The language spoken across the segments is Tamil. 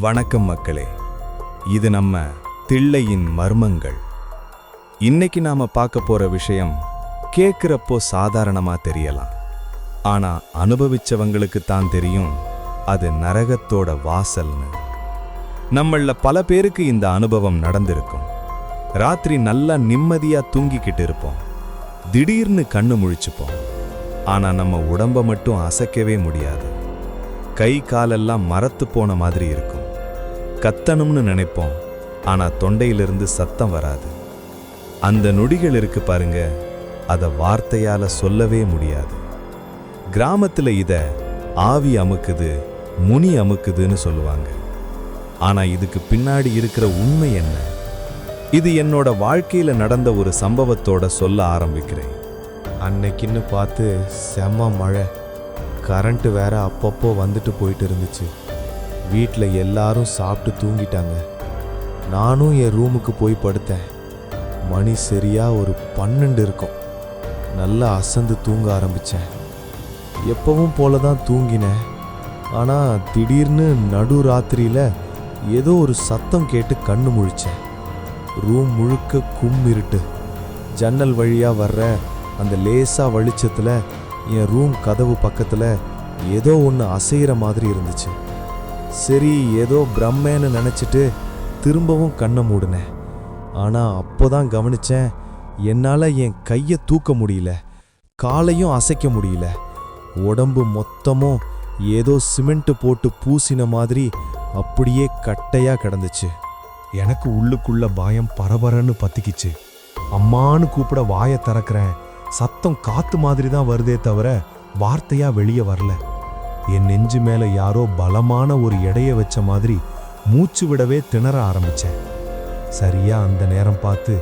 வணக்கம் மக்களே, இது நம்ம தில்லையின் மர்மங்கள். இன்னைக்கு நாம பார்க்க போற விஷயம் கேட்கிறப்போ சாதாரணமா தெரியலாம். ஆனா அனுபவிச்சவங்களுக்கு தான் தெரியும் அது நரகத்தோட வாசல்னு. நம்மள பல பேருக்கு இந்த அனுபவம் நடந்திருக்கும். ராத்திரி நல்லா நிம்மதியா தூங்கிக்கிட்டு இருப்போம். திடீர்னு கண்ணு முழிச்சுப்போம். ஆனா நம்ம உடம்ப மட்டும் அசைக்கவே முடியாது. கை காலெல்லாம் மரத்து போன மாதிரி இருக்கும். கத்தணும்னு நினைப்போம், ஆனா தொண்டையிலிருந்து சத்தம் வராது. அந்த நொடிகள் இருக்கு பாருங்க, அத வார்த்தையால சொல்லவே முடியாது. கிராமத்துல இத ஆவி அமுக்குது, முனி அமுக்குதுன்னு சொல்லுவாங்க. ஆனா இதுக்கு பின்னாடி இருக்கிற உண்மை என்ன? இது என்னோட வாழ்க்கையில நடந்த ஒரு சம்பவத்தோட சொல்ல ஆரம்பிக்கிறேன். அன்னைக்குன்னு பார்த்து செம்ம மழை. கரண்ட்டு வேற அப்பப்போ வந்துட்டு போயிட்டு இருந்துச்சு. வீட்டில் எல்லாரும் சாப்பிட்டு தூங்கிட்டாங்க. நானும் என் ரூமுக்கு போய் படுத்தேன். மணி சரியா ஒரு 12 இருக்கும். நல்லா அசந்து தூங்க ஆரம்பித்தேன். எப்பவும் போல தான் தூங்கினேன். ஆனால் திடீர்னு நடு ராத்திரியில் ஏதோ ஒரு சத்தம் கேட்டு கண்ணு முழிச்சேன். ரூம் முழுக்க இருட்டு. ஜன்னல் வழியாக வர்ற அந்த லேசாக வெளிச்சத்தில் என் ரூம் கதவு பக்கத்தில் ஏதோ ஒன்று அசைகிற மாதிரி இருந்துச்சு. சரி, ஏதோ பிரம்மேன்னு நினச்சிட்டு திரும்பவும் கண்ணை மூடினேன். ஆனால் அப்போதான் கவனிச்சேன், என்னால் என் கையை தூக்க முடியல, காலையும் அசைக்க முடியல. உடம்பு மொத்தமும் ஏதோ சிமெண்ட் போட்டு பூசின மாதிரி அப்படியே கட்டையாக கிடந்துச்சு. எனக்கு உள்ளுக்குள்ள பயம் பரபரன்னு பத்திக்கிச்சு. அம்மானு கூப்பிட வாயை திறக்கிறேன். சத்தம் காத்து மாதிரி தான் வருதே தவிர வார்த்தையா வெளியே வரல. என் நெஞ்சு மேல யாரோ பலமான ஒரு எடைய வச்ச மாதிரி மூச்சு விடவே திணற ஆரம்பிச்சேன். சரியா அந்த நேரம் பார்த்து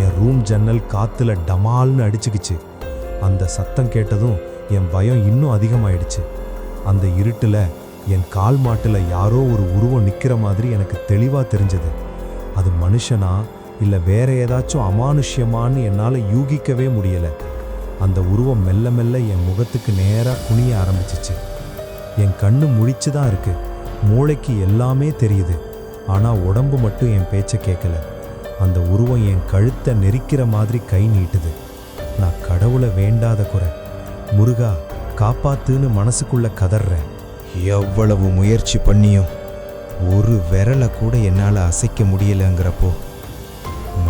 என் ரூம் ஜன்னல் காத்துல டமால்னு அடிச்சுக்கிச்சு. அந்த சத்தம் கேட்டதும் என் பயம் இன்னும் அதிகமாயிடுச்சு. அந்த இருட்டுல என் கால் மாட்டுல யாரோ ஒரு உருவம் நிக்கிற மாதிரி எனக்கு தெளிவா தெரிஞ்சது. அது மனுஷனா இல்ல வேற ஏதாச்சும் அமானுஷ்யமான்னு என்னால யூகிக்கவே முடியல. அந்த உருவம் மெல்ல மெல்ல என் முகத்துக்கு நேரா குனிய ஆரம்பிச்சிச்சு. என் கண்ணு முழிச்சுதான் இருக்கு. மூளைக்கு எல்லாமே தெரியுது. ஆனா உடம்பு மட்டும் என் பேச்ச கேட்கல. அந்த உருவம் என் கழுத்தை நெரிக்கிற மாதிரி கை நீட்டுது. நான் கடவுளை வேண்டாத குறை, முருகா காப்பாத்துன்னு மனசுக்குள்ள கதறேன். எவ்வளவு முயற்சி பண்ணியும் ஒரு விரலை கூட என்னால் அசைக்க முடியலங்கிறப்போ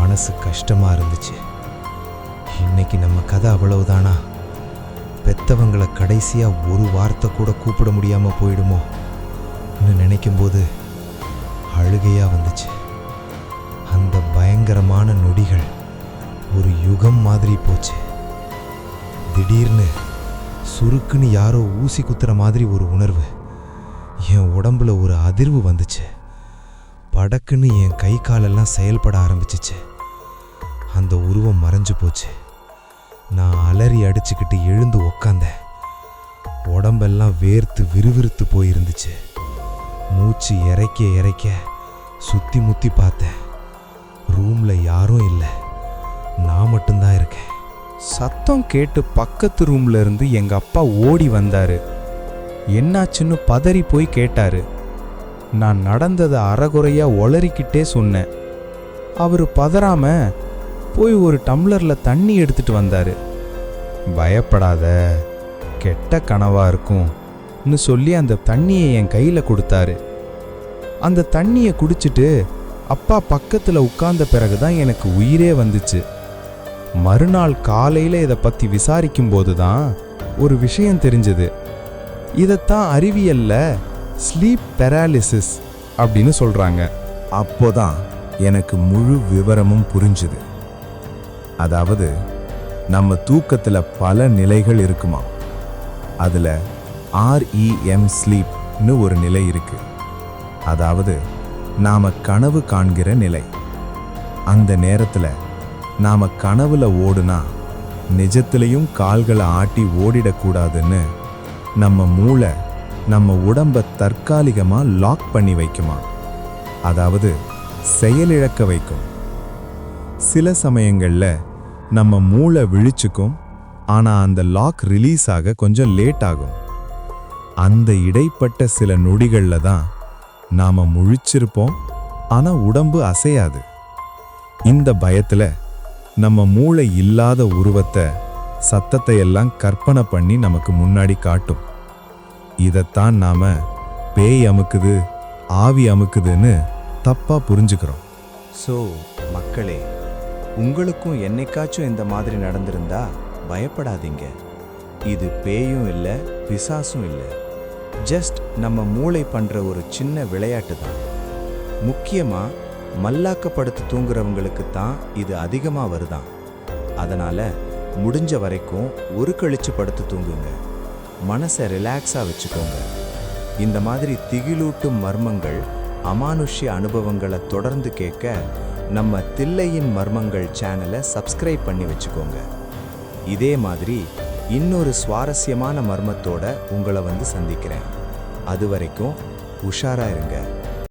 மனசு கஷ்டமா இருந்துச்சு. இன்னைக்கு நம்ம கதை அவ்வளவுதானா? பெத்தவங்களை கடைசியா ஒரு வார்த்தை கூட கூப்பிட முடியாம போயிடுமோ நினைக்கும்போது அழுகையா வந்துச்சு. அந்த பயங்கரமான நொடிகள் ஒரு யுகம் மாதிரி போச்சு. திடீர்னு சுருக்குன்னு யாரோ ஊசி குத்துற மாதிரி ஒரு உணர்வு. என் உடம்புல ஒரு அதிர்வு வந்துச்சு. படக்குன்னு என் கை காலெல்லாம் செயல்பட ஆரம்பிச்சிச்சு. அந்த உருவம் மறைஞ்சு போச்சு. நான் அலறி அடிச்சுக்கிட்டு எழுந்து உக்காந்தேன். உடம்பெல்லாம் வேர்த்து விறுவிறுத்து போயிருந்துச்சு. மூச்சு இறைக்க இறைக்க சுத்தி முத்தி பார்த்தேன். ரூம்ல யாரும் இல்லை, நான் மட்டும்தான் இருக்கேன். சத்தம் கேட்டு பக்கத்து ரூம்ல இருந்து எங்க அப்பா ஓடி வந்தாரு. என்னாச்சுன்னு பதறி போய் கேட்டாரு. நான் நடந்ததை அறகுறையா ஒளறிக்கிட்டே சொன்னேன். அவரு பதறாம போய் ஒரு டம்ளர்ல தண்ணி எடுத்துட்டு வந்தாரு. பயப்படாத, கெட்ட கனவா இருக்கும்னு சொல்லி அந்த தண்ணியை என் கையில கொடுத்தாரு. அந்த தண்ணியை குடிச்சிட்டு அப்பா பக்கத்துல உட்கார்ந்த பிறகுதான் எனக்கு உயிரே வந்துச்சு. மறுநாள் காலையில இதை பத்தி விசாரிக்கும் போதுதான் ஒரு விஷயம் தெரிஞ்சது. இதைத்தான் அறிவியல்ல ஸ்லீப் பெராலிசிஸ் அப்படின்னு சொல்றாங்க. அப்போதான் எனக்கு முழு விவரமும் புரிஞ்சுது. அதாவது நம்ம தூக்கத்துல பல நிலைகள் இருக்குமா. அதுல REM ஸ்லீப்னு ஒரு நிலை இருக்கு. அதாவது நாம கனவு காண்கிற நிலை. அந்த நேரத்துல நாம கனவுல ஓடுனா நிஜத்திலையும் கால்களை ஆட்டி ஓடிடக்கூடாதுன்னு நம்ம மூளை நம்ம உடம்ப தற்காலிகமா லாக் பண்ணி வைக்குமா. அதாவது செயலிழக்க வைக்கும். சில சமயங்கள்ல நம்ம மூளை விழிச்சுக்கும், ஆனா அந்த லாக் ரிலீஸ் ஆக கொஞ்சம் லேட் ஆகும். அந்த இடைப்பட்ட சில நொடிகள்ல தான் நாம முழிச்சிருப்போம், ஆனா உடம்பு அசையாது. இந்த பயத்துல நம்ம மூளை இல்லாத உருவத்தை, சத்தத்தை எல்லாம் கற்பனை பண்ணி நமக்கு முன்னாடி காட்டும். இதைத்தான் நாம பேய் அமுக்குது, ஆவி அமுக்குதுன்னு தப்பா புரிஞ்சுக்கிறோம். ஸோ மக்களே, உங்களுக்கும் என்னைக்காச்சும் இந்த மாதிரி நடந்திருந்தா பயப்படாதீங்க. இது பேயும் இல்லை, பிசாசும் இல்லை. ஜஸ்ட் நம்ம மூளை பண்ற ஒரு சின்ன விளையாட்டு தான். முக்கியமா மல்லாக்கப்படுத்து தூங்குறவங்களுக்கு தான் இது அதிகமாக வருதான். அதனால முடிஞ்ச வரைக்கும் ஒரு கழிச்சு படுத்து தூங்குங்க. மனசை ரிலாக்ஸாக வச்சுக்கோங்க. இந்த மாதிரி திகிலூட்டும் மர்மங்கள், அமானுஷ்ய அனுபவங்களை தொடர்ந்து கேட்க நம்ம தில்லையின் மர்மங்கள் சேனலை சப்ஸ்கிரைப் பண்ணி வச்சுக்கோங்க. இதே மாதிரி இன்னொரு சுவாரஸ்யமான மர்மத்தோட உங்களை வந்து சந்திக்கிறேன். அது வரைக்கும் உஷாரா இருங்க.